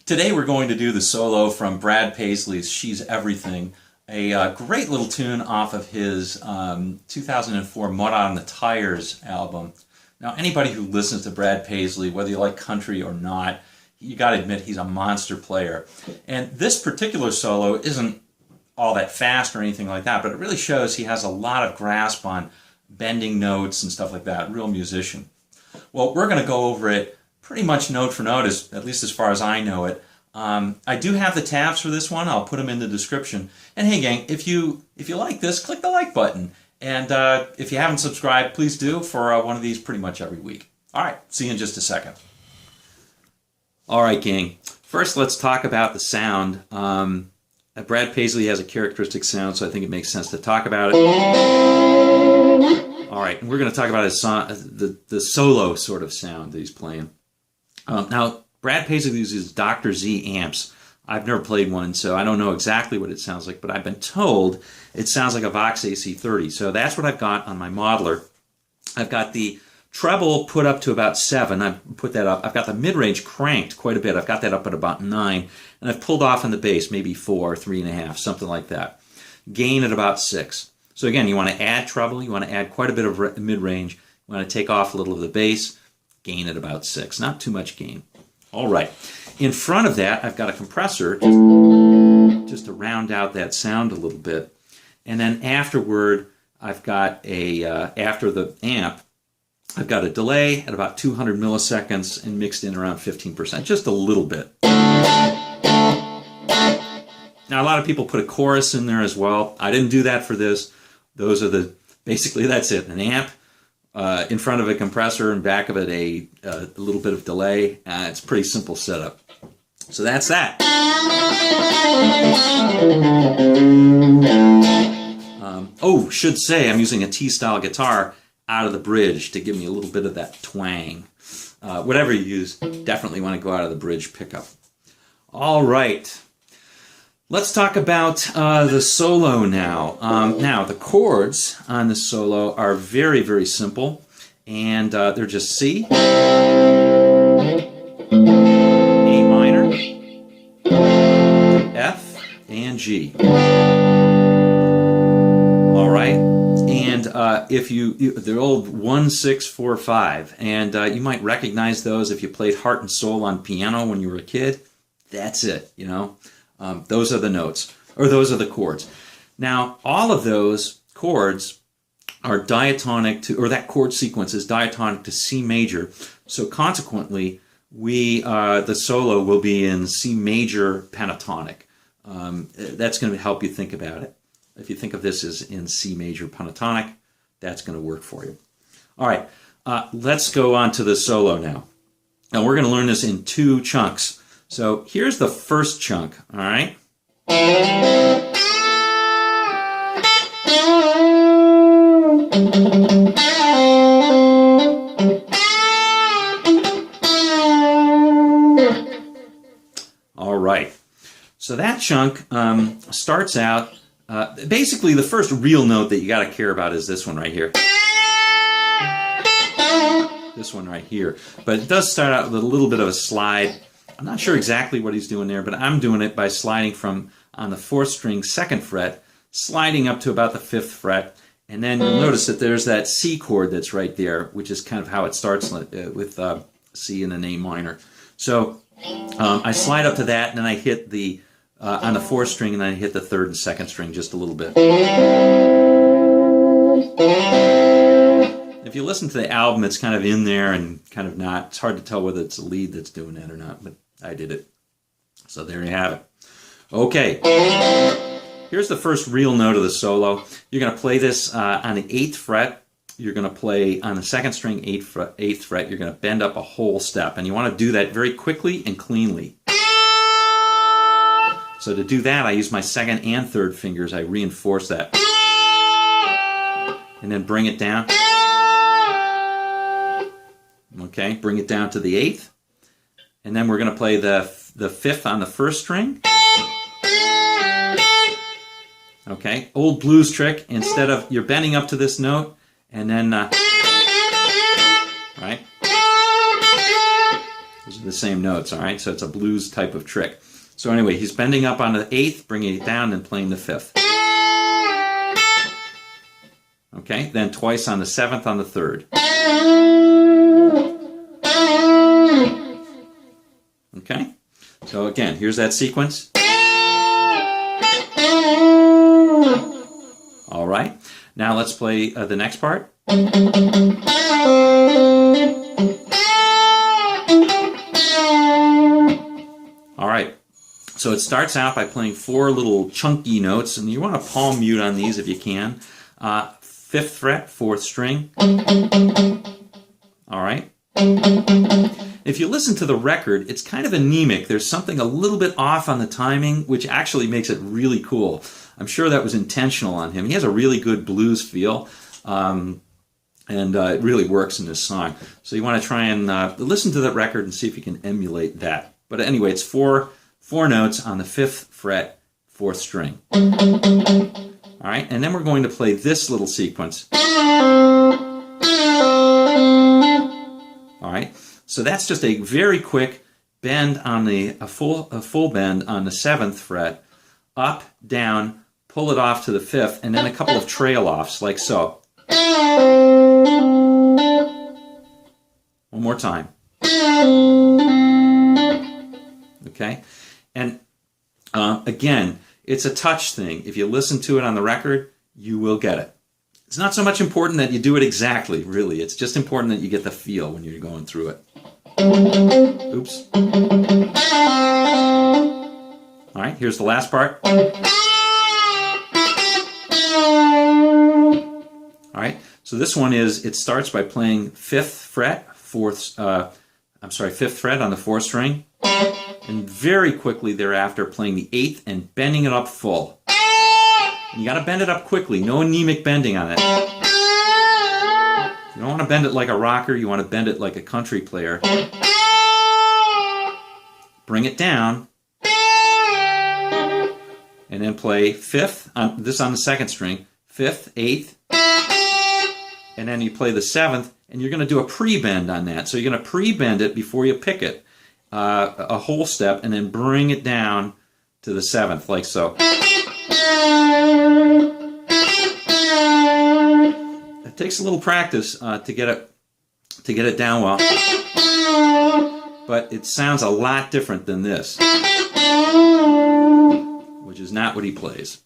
Today we're going to do the solo from Brad Paisley's She's Everything, a great little tune off of his 2004 Mud on the Tires album. Now anybody who listens to Brad Paisley, whether you like country or not, you got to admit he's a monster player. And this particular solo isn't all that fast or anything like that, but it really shows he has a lot of grasp on bending notes and stuff like that, real musician. Well, we're going to go over it pretty much note for note, at least as far as I know it. I do have the tabs for this one. I'll put them in the description. And hey gang, if you like this, click the like button. And if you haven't subscribed, please do for one of these pretty much every week. All right, see you in just a second. All right, gang. First, let's talk about the sound. Brad Paisley has a characteristic sound, so I think it makes sense to talk about it. All right, and we're going to talk about his song, the solo sort of sound that he's playing. Now, Brad Paisley uses Dr. Z amps. I've never played one, so I don't know exactly what it sounds like, but I've been told it sounds like a Vox AC30. So that's what I've got on my modeler. I've got the treble put up to about 7. I've put that up. I've got the mid-range cranked quite a bit. I've got that up at about 9. And I've pulled off on the bass, maybe 4, 3.5, something like that. Gain at about 6. So again, you want to add treble. You want to add quite a bit of mid-range. You want to take off a little of the bass. Gain at about 6. Not too much gain. All right. In front of that, I've got a compressor just to round out that sound a little bit. And then afterward, I've got a, after the amp, I've got a delay at about 200 milliseconds and mixed in around 15%, just a little bit. Now, a lot of people put a chorus in there as well. I didn't do that for this. Those are basically that's it. An amp, in front of a compressor, and back of it a little bit of delay. It's a pretty simple setup. So that's that. Should say I'm using a T-style guitar out of the bridge to give me a little bit of that twang. Whatever you use, definitely want to go out of the bridge pickup. All right. Let's talk about the solo now. Now, the chords on the solo are very, very simple, and they're just C, A minor, F, and G. All right, and they're old 1, 6, 4, 5, and you might recognize those if you played Heart and Soul on piano when you were a kid. That's it, you know. Those are the notes, or those are the chords. Now, all of those chords are diatonic to, or that chord sequence is diatonic to C major. So consequently, the solo will be in C major pentatonic. That's going to help you think about it. If you think of this as in C major pentatonic, that's going to work for you. All right, let's go on to the solo now. Now, we're going to learn this in 2 chunks. So here's the first chunk, all right? All right. So that chunk starts out, basically the first real note that you got to care about is this one right here. This one right here. But it does start out with a little bit of a slide. I'm not sure exactly what he's doing there, but I'm doing it by sliding from on the 4th string, 2nd fret, sliding up to about the 5th fret, and then you'll notice that there's that C chord that's right there, which is kind of how it starts with C and an A minor. So I slide up to that, and then I hit the on the 4th string, and then I hit the 3rd and 2nd string just a little bit. If you listen to the album, it's kind of in there and kind of not. It's hard to tell whether it's a lead that's doing that or not, but I did it. So there you have it. Okay. Here's the first real note of the solo. You're going to play this on the 8th fret. You're going to play on the 2nd string, 8th fret. You're going to bend up a whole step, and you want to do that very quickly and cleanly. So to do that, I use my 2nd and 3rd fingers. I reinforce that. And then bring it down. Okay, bring it down to the 8th. And then we're going to play the 5th on the 1st string. Okay, old blues trick. Instead of, you're bending up to this note, and then, right? Those are the same notes, all right? So it's a blues type of trick. So anyway, he's bending up on the 8th, bringing it down, and playing the 5th. Okay, then twice on the 7th on the 3rd. Okay, so again, here's that sequence. All right, now let's play the next part. All right, so it starts out by playing 4 little chunky notes, and you want to palm mute on these if you can. 5th fret, 4th string. All right. If you listen to the record, it's kind of anemic. There's something a little bit off on the timing, which actually makes it really cool. I'm sure that was intentional on him. He has a really good blues feel, and it really works in this song. So you want to try and listen to the record and see if you can emulate that. But anyway, it's four notes on the 5th fret, 4th string. All right, and then we're going to play this little sequence. All right, so that's just a very quick bend on a full bend on the 7th fret, up, down, pull it off to the 5th, and then a couple of trail offs like so. One more time. Okay, and again, it's a touch thing. If you listen to it on the record, you will get it. It's not so much important that you do it exactly, really. It's just important that you get the feel when you're going through it. Oops. All right, here's the last part. All right, so this one it starts by playing 5th fret, 5th fret on the 4th string, and very quickly thereafter playing the 8th and bending it up full. And you got to bend it up quickly, no anemic bending on it. You don't want to bend it like a rocker, you want to bend it like a country player. Bring it down, and then play 5th, this on the 2nd string, 5th, 8th, and then you play the 7th, and you're going to do a pre-bend on that. So you're going to pre-bend it before you pick it, a whole step, and then bring it down to the 7th, like so. It takes a little practice to get it down well, but it sounds a lot different than this, which is not what he plays.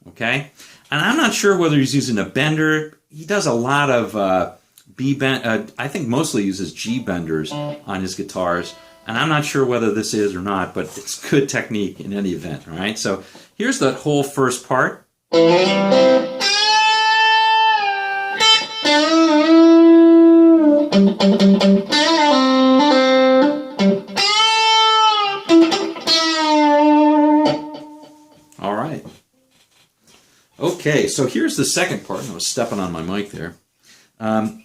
Okay, and I'm not sure whether he's using a bender. He does a lot of B bend. I think mostly uses G benders on his guitars, and I'm not sure whether this is or not, but it's good technique in any event. All right, so here's the whole first part. All right. Okay, so here's the second part. I was stepping on my mic there.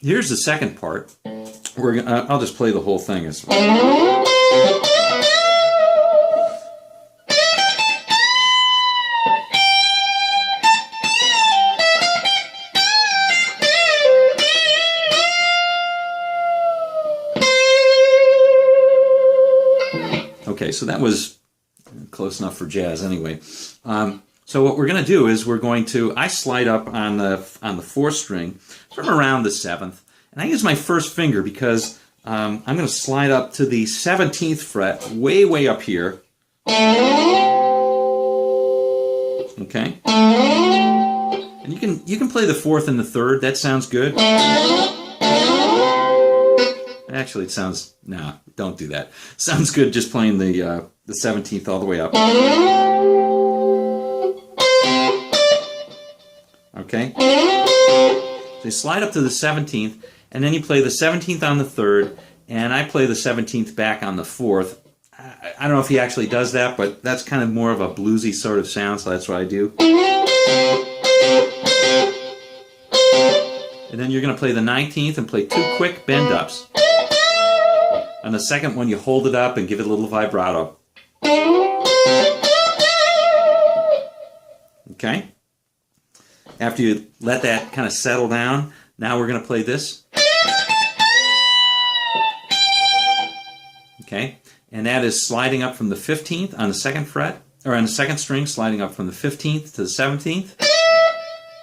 Here's the second part. I'll just play the whole thing as well. Okay, so that was close enough for jazz anyway. So what we're going to do is I slide up on the 4th string from around the 7th, and I use my first finger because I'm going to slide up to the 17th fret, way up here. Okay, and you can play the 4th and the 3rd. That sounds good. Actually, it sounds don't do that. Sounds good just playing the 17th all the way up. Okay? So you slide up to the 17th, and then you play the 17th on the 3rd, and I play the 17th back on the 4th. I don't know if he actually does that, but that's kind of more of a bluesy sort of sound, so that's what I do. And then you're going to play the 19th and play 2 quick bend-ups. On the second one, you hold it up and give it a little vibrato. Okay? After you let that kind of settle down, now we're going to play this. Okay, and that is sliding up from the 15th on the second fret, or on the second string, sliding up from the 15th to the 17th,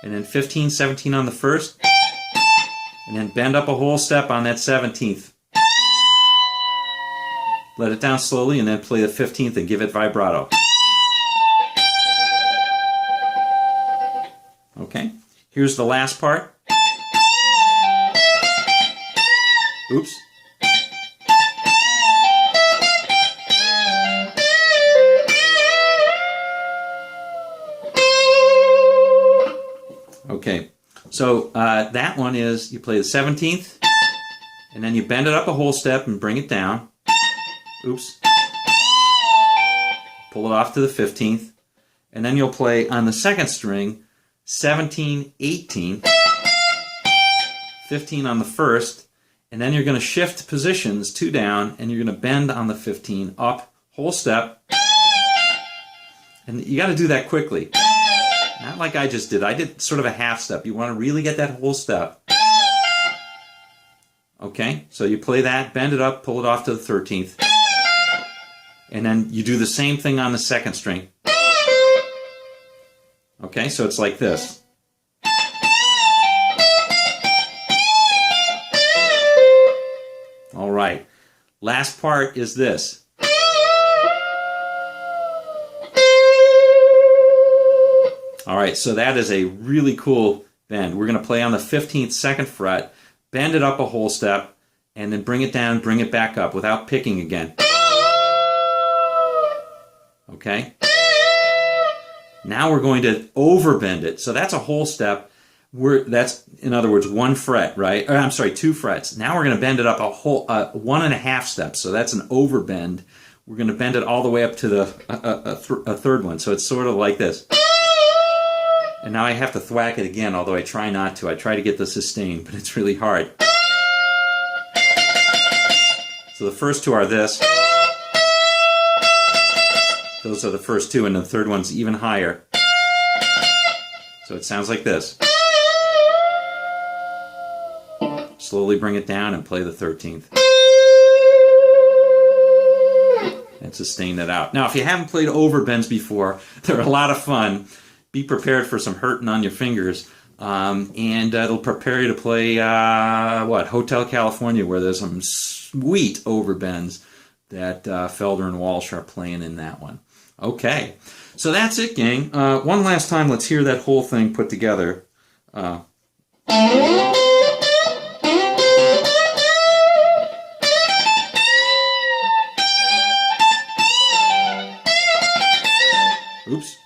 and then 15, 17 on the first, and then bend up a whole step on that 17th. Let it down slowly, and then play the 15th and give it vibrato. Okay, here's the last part. Oops. Okay, so that one is you play the 17th, and then you bend it up a whole step and bring it down. Oops. Pull it off to the 15th, and then you'll play on the second string 17, 18, 15 on the first, and then you're going to shift positions 2 down, and you're going to bend on the 15 up, whole step, and you got to do that quickly. Not like I just did. I did sort of a half step. You want to really get that whole step. Okay, so you play that, bend it up, pull it off to the 13th, and then you do the same thing on the second string. Okay, so it's like this. All right, last part is this. All right, so that is a really cool bend. We're going to play on the 15th, second fret, bend it up a whole step, and then bring it down, bring it back up without picking again. Okay? Now we're going to overbend it. So that's a whole step. That's, in other words, 1 fret, right? Or, I'm sorry, 2 frets. Now we're going to bend it up a whole 1.5 steps. So that's an overbend. We're going to bend it all the way up to the a third one. So it's sort of like this. And now I have to thwack it again, although I try not to. I try to get the sustain, but it's really hard. So the first 2 are this. Those are the first 2, and the third one's even higher. So it sounds like this. Slowly bring it down and play the 13th. And sustain it out. Now, if you haven't played overbends before, they're a lot of fun. Be prepared for some hurting on your fingers, and it'll prepare you to play, Hotel California, where there's some sweet overbends that Felder and Walsh are playing in that one. Okay, so that's it, gang. One last time, let's hear that whole thing put together. Oops.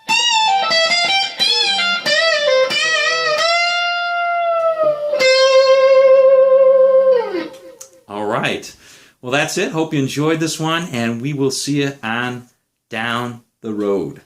All right. Well, that's it. Hope you enjoyed this one, and we will see you on down the road.